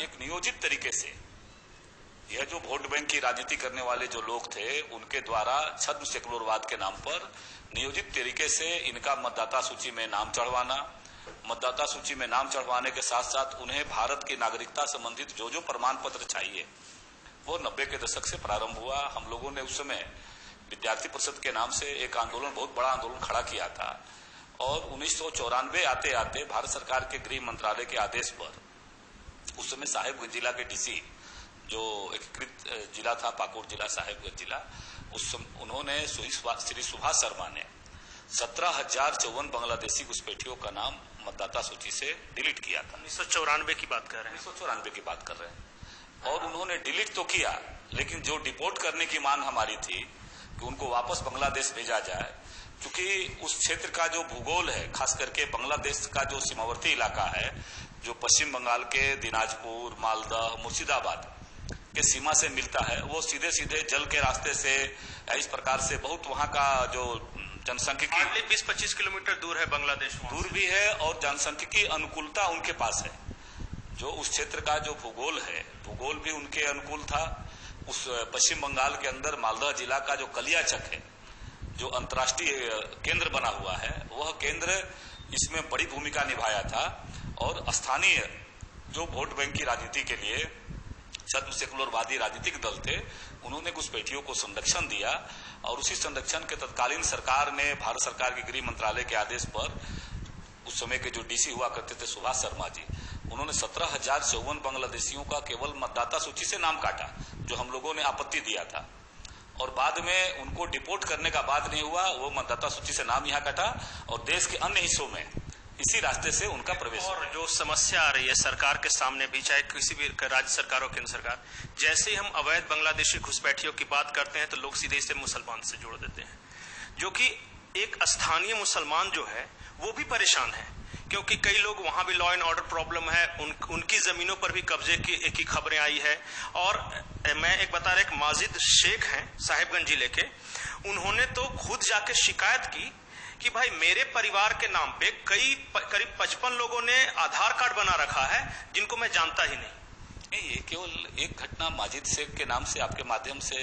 एक नियोजित तरीके से यह जो वोट बैंक की राजनीति करने वाले जो लोग थे उनके द्वारा छद्म सेकुलरवाद के नाम पर नियोजित तरीके से इनका मतदाता सूची में नाम चढ़वाना, मतदाता सूची में नाम चढ़वाने के साथ साथ उन्हें भारत की नागरिकता संबंधित जो जो प्रमाण पत्र चाहिए वो 90 के दशक से प्रारंभ हुआ। हम लोगों ने उस समय विद्यार्थी परिषद के नाम से एक आंदोलन, बहुत बड़ा आंदोलन खड़ा किया था और 1994 आते आते भारत सरकार के गृह मंत्रालय के आदेश पर उस समय साहेबगंज जिला के डीसी, जो एकीकृत जिला था पाकुड़ जिला साहेबगंज जिला, उन्होंने श्री सुभाष शर्मा ने 17,054 बांग्लादेशी घुसपैठियों का नाम मतदाता सूची से डिलीट किया था। 1994 की बात कर रहे हैं। 1994 की बात कर रहे हैं। और उन्होंने डिलीट तो किया, लेकिन जो डिपोर्ट करने की मांग हमारी थी कि उनको वापस बांग्लादेश भेजा जाए, क्योंकि उस क्षेत्र का जो भूगोल है, खास करके बांग्लादेश का जो सीमावर्ती इलाका है, जो पश्चिम बंगाल के दिनाजपुर, मालदह, मुर्शिदाबाद के सीमा से मिलता है, वो सीधे सीधे जल के रास्ते से इस प्रकार से बहुत वहां का जो जनसंख्यिकी 20-25 किलोमीटर दूर है, बांग्लादेश दूर भी है और जनसंख्यिकी अनुकूलता उनके पास है। जो उस क्षेत्र का जो भूगोल है, भूगोल भी उनके अनुकूल था। उस पश्चिम बंगाल के अंदर मालदह जिला का जो कलियाचक है, जो अंतर्राष्ट्रीय केंद्र बना हुआ है, वह केंद्र इसमें बड़ी भूमिका निभाया था और स्थानीय जो वोट बैंक की राजनीति के लिए छद्म सेकुलरवादी राजनीतिक दल थे, उन्होंने घुसपैठियों को संरक्षण दिया और उसी संरक्षण के तत्कालीन सरकार ने भारत सरकार के गृह मंत्रालय के आदेश पर उस समय के जो डीसी हुआ करते थे सुभाष शर्मा जी, उन्होंने 17,054 बांग्लादेशियों का केवल मतदाता सूची से नाम काटा, जो हम लोगों ने आपत्ति दिया था। और बाद में उनको डिपोर्ट करने का बात नहीं हुआ, वो मतदाता सूची से नाम यहाँ काटा और देश के अन्य हिस्सों में इसी रास्ते से उनका प्रवेश। और जो समस्या आ रही है सरकार के सामने भी, चाहे किसी भी राज्य सरकार और केंद्र सरकार, जैसे ही हम अवैध बांग्लादेशी घुसपैठियों की बात करते हैं तो लोग सीधे इसे मुसलमान से जोड़ देते हैं, जो कि एक स्थानीय मुसलमान जो है वो भी परेशान है, क्योंकि कई लोग वहां भी लॉ एंड ऑर्डर प्रॉब्लम है, उनकी जमीनों पर भी कब्जे की खबरें आई है। और मैं एक बता रहा, एक माजिद शेख हैं साहेबगंज जिले के, उन्होंने तो खुद जाके शिकायत की कि भाई मेरे परिवार के नाम पे करीब 55 लोगों ने आधार कार्ड बना रखा है जिनको मैं जानता ही नहीं। ये केवल एक घटना माजिद शेख के नाम से आपके माध्यम से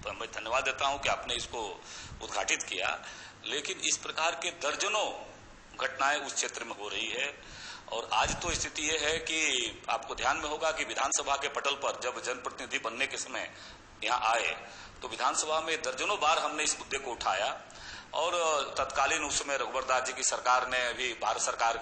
मैं धन्यवाद देता हूं कि आपने इसको उद्घाटित किया, लेकिन इस प्रकार के दर्जनों घटनाएं उस क्षेत्र में हो रही है। और आज तो स्थिति यह है कि आपको ध्यान में होगा कि विधानसभा के पटल पर जब जनप्रतिनिधि बनने के समय यहाँ आए तो विधानसभा में दर्जनों बार हमने इस मुद्दे को उठाया और तत्कालीन उस समय रघुवर दास जी की सरकार ने भी भारत सरकार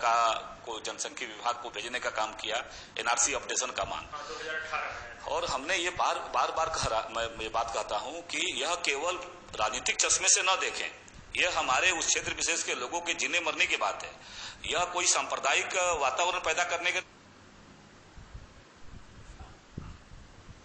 को जनसंख्या विभाग को भेजने का काम किया, एनआरसी अपडेशन का मांग। और हमने ये मैं ये बात कहता हूं कि यह केवल राजनीतिक चश्मे से न देखें, यह हमारे उस क्षेत्र विशेष के लोगों के जीने मरने की बात है। यह कोई सांप्रदायिक वातावरण पैदा करने के